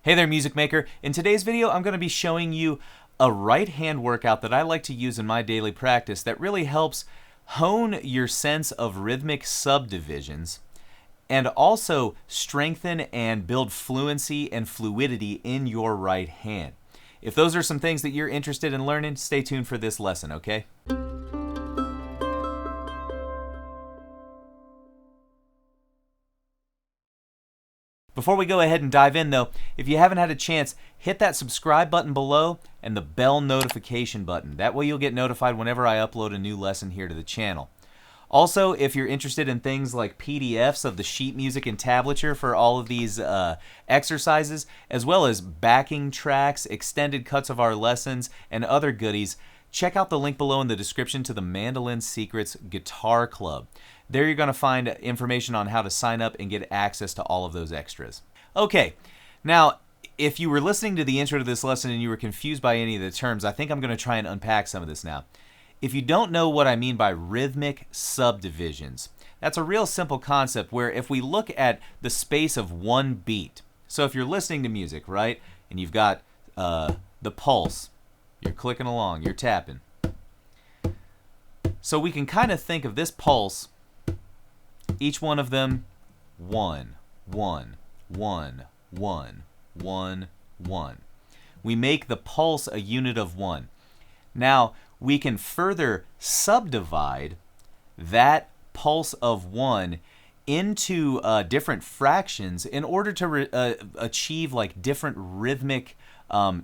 Hey there, music maker. In today's video, I'm going to be showing you a right hand workout that I like to use in my daily practice that really helps hone your sense of rhythmic subdivisions and also strengthen and build fluency and fluidity in your right hand. If those are some things that you're interested in learning, stay tuned for this lesson, okay? Before we go ahead and dive in though, if you haven't had a chance, hit that subscribe button below and the bell notification button. That way you'll get notified whenever I upload a new lesson here to the channel. Also, if you're interested in things like PDFs of the sheet music and tablature for all of these exercises, as well as backing tracks, extended cuts of our lessons, and other goodies, check out the link below in the description to the Mandolin Secrets Guitar Club. There you're going to find information on how to sign up and get access to all of those extras. Okay, now if you were listening to the intro to this lesson and you were confused by any of the terms, I think I'm going to try and unpack some of this now. If you don't know what I mean by rhythmic subdivisions, that's a real simple concept where if we look at the space of one beat, so if you're listening to music, right, and you've got the pulse, you're clicking along, you're tapping. So we can kind of think of this pulse, each one of them, 1, 1, 1, 1, 1, 1. We make the pulse a unit of 1. Now, we can further subdivide that pulse of 1 into different fractions in order to achieve like different rhythmic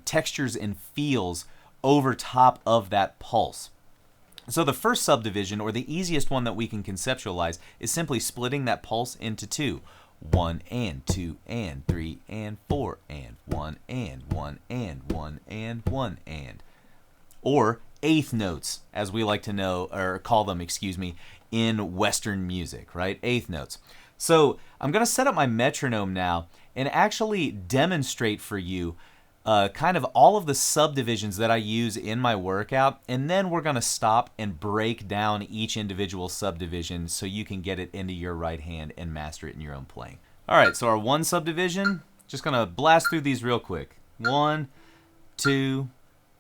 textures and feels over top of that pulse. So the first subdivision, or the easiest one that we can conceptualize, is simply splitting that pulse into 2. 1 and 2 and 3 and 4 and 1 and 1 and 1 and 1 and. Or eighth notes, as we like to know, or call them, in Western music, right? Eighth notes. So I'm going to set up my metronome now and actually demonstrate for you kind of all of the subdivisions that I use in my workout, and then we're going to stop and break down each individual subdivision so you can get it into your right hand and master it in your own playing. All right, so our one subdivision, just going to blast through these real quick. 1, 2,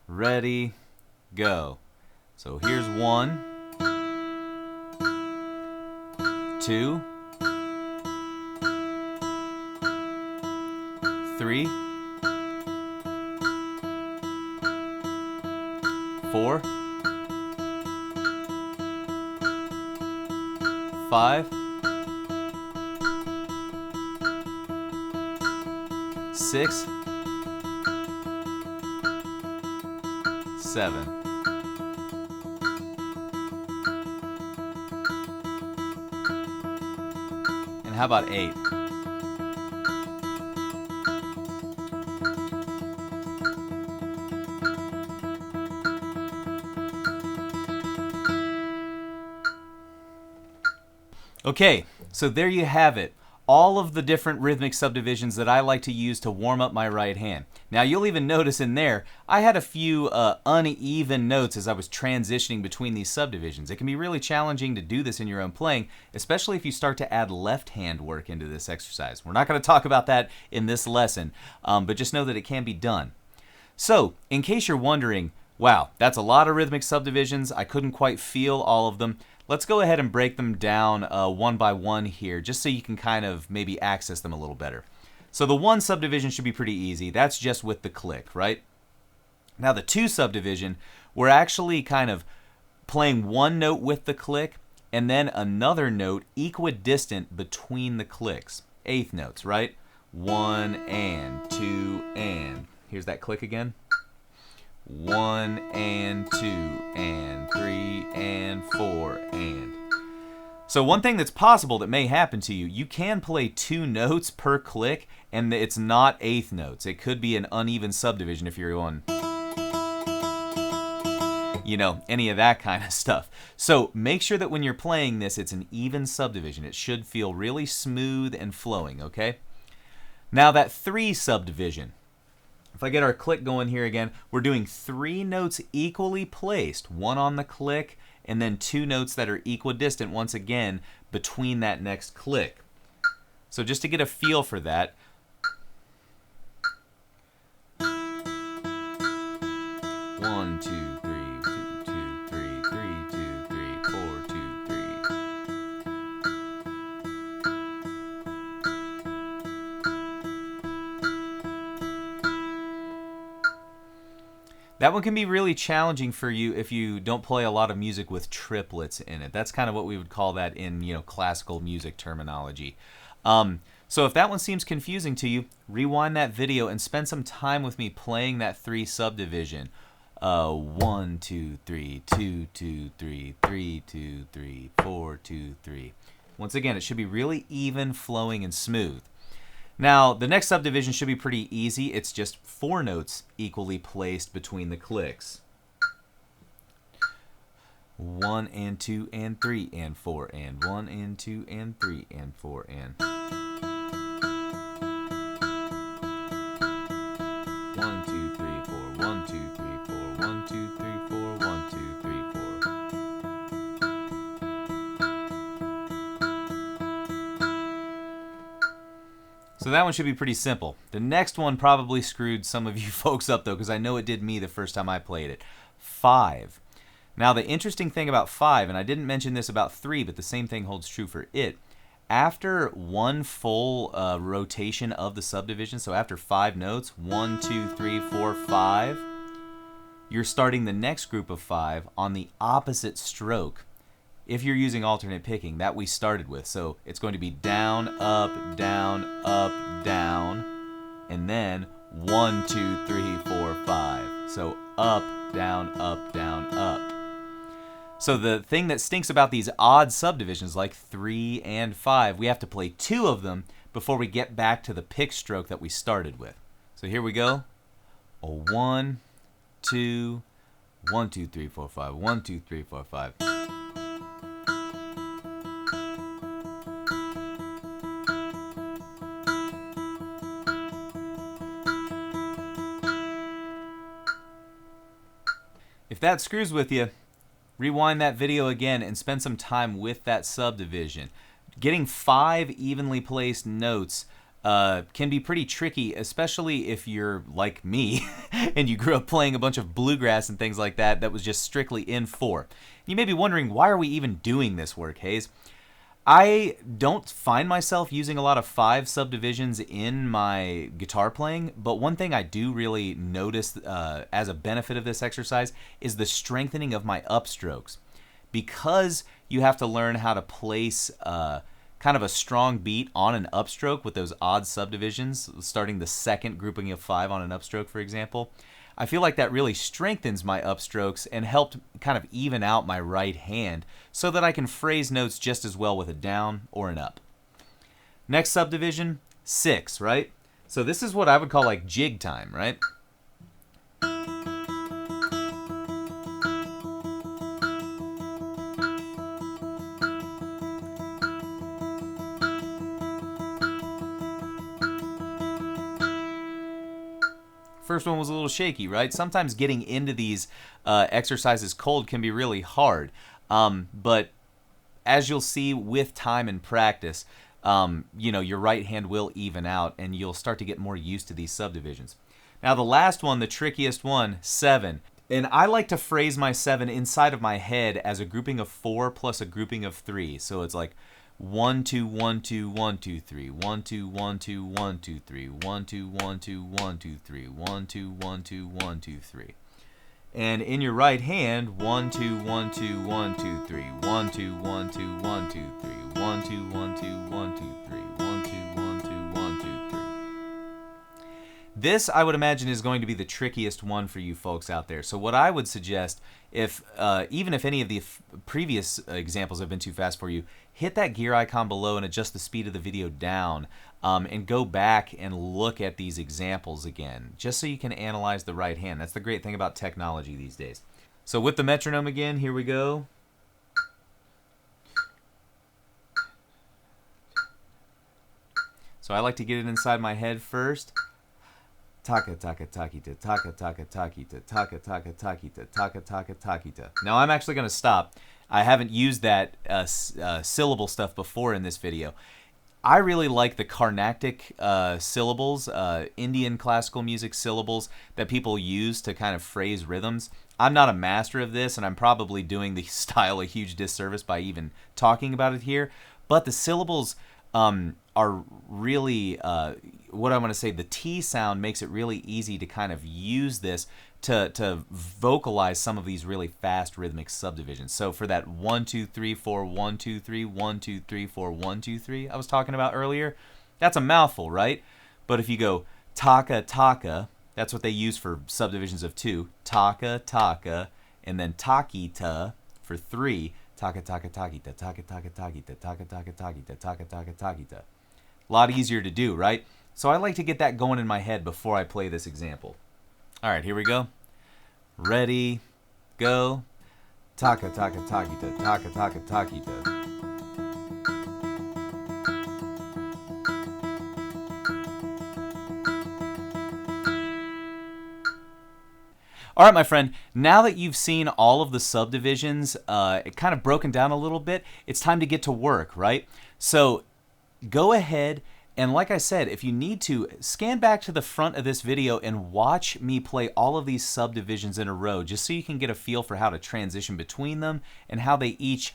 ready, go. So here's 1, 2, 3, 4, 5, 6, 7. And how about 8? Okay, so there you have it. All of the different rhythmic subdivisions that I like to use to warm up my right hand. Now you'll even notice in there, I had a few uneven notes as I was transitioning between these subdivisions. It can be really challenging to do this in your own playing, especially if you start to add left hand work into this exercise. We're not going to talk about that in this lesson, but just know that it can be done. So, in case you're wondering, wow, that's a lot of rhythmic subdivisions, I couldn't quite feel all of them. Let's go ahead and break them down one by one here, just so you can kind of maybe access them a little better. So the 1 subdivision should be pretty easy. That's just with the click, right? Now the 2 subdivision, we're actually kind of playing one note with the click and then another note equidistant between the clicks. Eighth notes, right? 1 and 2 and. Here's that click again. 1 and 2 and 3 and 4 and. So one thing that's possible that may happen to you, you can play 2 notes per click and it's not eighth notes. It could be an uneven subdivision if you're on, you know, any of that kind of stuff. So make sure that when you're playing this, it's an even subdivision. It should feel really smooth and flowing, okay? Now that 3 subdivision, if I get our click going here again, we're doing 3 notes equally placed, 1 on the click, and then 2 notes that are equidistant once again between that next click. So just to get a feel for that, 1, 2, 3, 2, 2, 3, 3, 2, 3, 4, 2, 3. That one can be really challenging for you if you don't play a lot of music with triplets in it. That's kind of what we would call that in, classical music terminology. So if that one seems confusing to you, rewind that video and spend some time with me playing that 3 subdivision. 1, 2, 3, 2, 2, 3, 3, 2, 3, 4, 2, 3. Once again, it should be really even, flowing, and smooth. Now, the next subdivision should be pretty easy. It's just 4 notes equally placed between the clicks. 1 and 2 and 3 and 4 and 1 and 2 and 3 and 4 and 1, 2, 3, 4, 1, 2, 3, 4, 1, 2, 3, 4, 1, 2, 3, 4. So that one should be pretty simple. The next one probably screwed some of you folks up though, because I know it did me the first time I played it. 5. Now the interesting thing about 5, and I didn't mention this about 3, but the same thing holds true for it. After one full rotation of the subdivision, so after 5 notes, 1, 2, 3, 4, 5, you're starting the next group of 5 on the opposite stroke. If you're using alternate picking, that we started with. So it's going to be down, up, down, and then 1, 2, 3, 4, 5. So up, down, up. So the thing that stinks about these odd subdivisions like 3 and 5, we have to play 2 of them before we get back to the pick stroke that we started with. So here we go. 1, 2, 1, 2, 3, 4, 5, 1, 2, 3, 4, 5. If that screws with you, rewind that video again and spend some time with that subdivision. Getting 5 evenly placed notes can be pretty tricky, especially if you're like me and you grew up playing a bunch of bluegrass and things like that that was just strictly in 4. You may be wondering, why are we even doing this work, Hayes? I don't find myself using a lot of 5 subdivisions in my guitar playing, but one thing I do really notice as a benefit of this exercise is the strengthening of my upstrokes. Because you have to learn how to place kind of a strong beat on an upstroke with those odd subdivisions, starting the second grouping of 5 on an upstroke, for example, I feel like that really strengthens my upstrokes and helped kind of even out my right hand so that I can phrase notes just as well with a down or an up. Next subdivision, 6, right? So this is what I would call like jig time, right? First one was a little shaky, right? Sometimes getting into these exercises cold can be really hard. But as you'll see with time and practice, your right hand will even out and you'll start to get more used to these subdivisions. Now the last one, the trickiest one, 7. And I like to phrase my 7 inside of my head as a grouping of 4 plus a grouping of 3. So it's like 1, 2, 1, 2, 1, 2, 3, 1, 2, 1, 2, 1, 2, 3, 1, 2, 1, 2, 1, 2, 3, 1, 2, 1, 2, 1, 2, 3. And in your right hand, 1, 2, 1, 2, 1, 2, 3, 1, 2, 1, 2, 1, 2, 3, 1, 2, 1, 2, 1, 2, 3, 1, 2, 1, 2, 1, 2, 3. This, I would imagine, is going to be the trickiest one for you folks out there. So what I would suggest, even if any of the previous examples have been too fast for you, hit that gear icon below and adjust the speed of the video down and go back and look at these examples again, just so you can analyze the right hand. That's the great thing about technology these days. So with the metronome again, here we go. So I like to get it inside my head first. Taka taka takita, taka taka takita, taka taka takita, taka taka takita. Now I'm actually going to stop. I haven't used that syllable stuff before in this video. I really like the Carnatic syllables, Indian classical music syllables that people use to kind of phrase rhythms. I'm not a master of this, and I'm probably doing the style a huge disservice by even talking about it here. But the syllables are really, what I want to say, the T sound makes it really easy to kind of use this to vocalize some of these really fast rhythmic subdivisions. So for that 1 2 3 4 1 2 3 1 2 3 4 1 2 3 I was talking about earlier, that's a mouthful, right? But if you go taka taka, that's what they use for subdivisions of 2, taka taka, and then takita for 3, taka taka takita, taka taka takita, taka taka takita, taka taka takita. A lot easier to do, right? So I like to get that going in my head before I play this example. All right, here we go. Ready, go. Taka taka takita, taka taka takita. All right, my friend, now that you've seen all of the subdivisions, it kind of broken down a little bit, it's time to get to work, right? So go ahead and, like I said, if you need to, scan back to the front of this video and watch me play all of these subdivisions in a row, just so you can get a feel for how to transition between them and how they each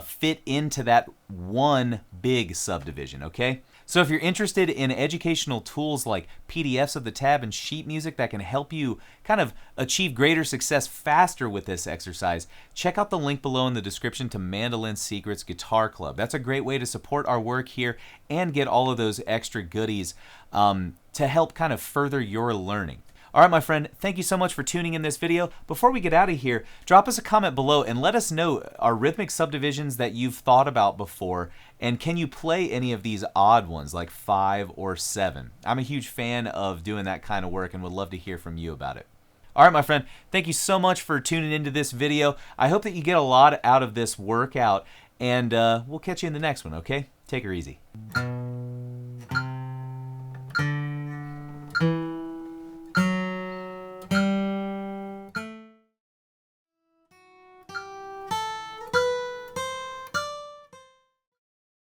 fit into that one big subdivision, okay? So if you're interested in educational tools like PDFs of the tab and sheet music that can help you kind of achieve greater success faster with this exercise, check out the link below in the description to Mandolin Secrets Guitar Club. That's a great way to support our work here and get all of those extra goodies to help kind of further your learning. All right, my friend, thank you so much for tuning in this video. Before we get out of here, drop us a comment below and let us know our rhythmic subdivisions that you've thought about before, and can you play any of these odd ones like 5 or 7? I'm a huge fan of doing that kind of work and would love to hear from you about it. All right, my friend, thank you so much for tuning into this video. I hope that you get a lot out of this workout, and we'll catch you in the next one, okay? Take her easy.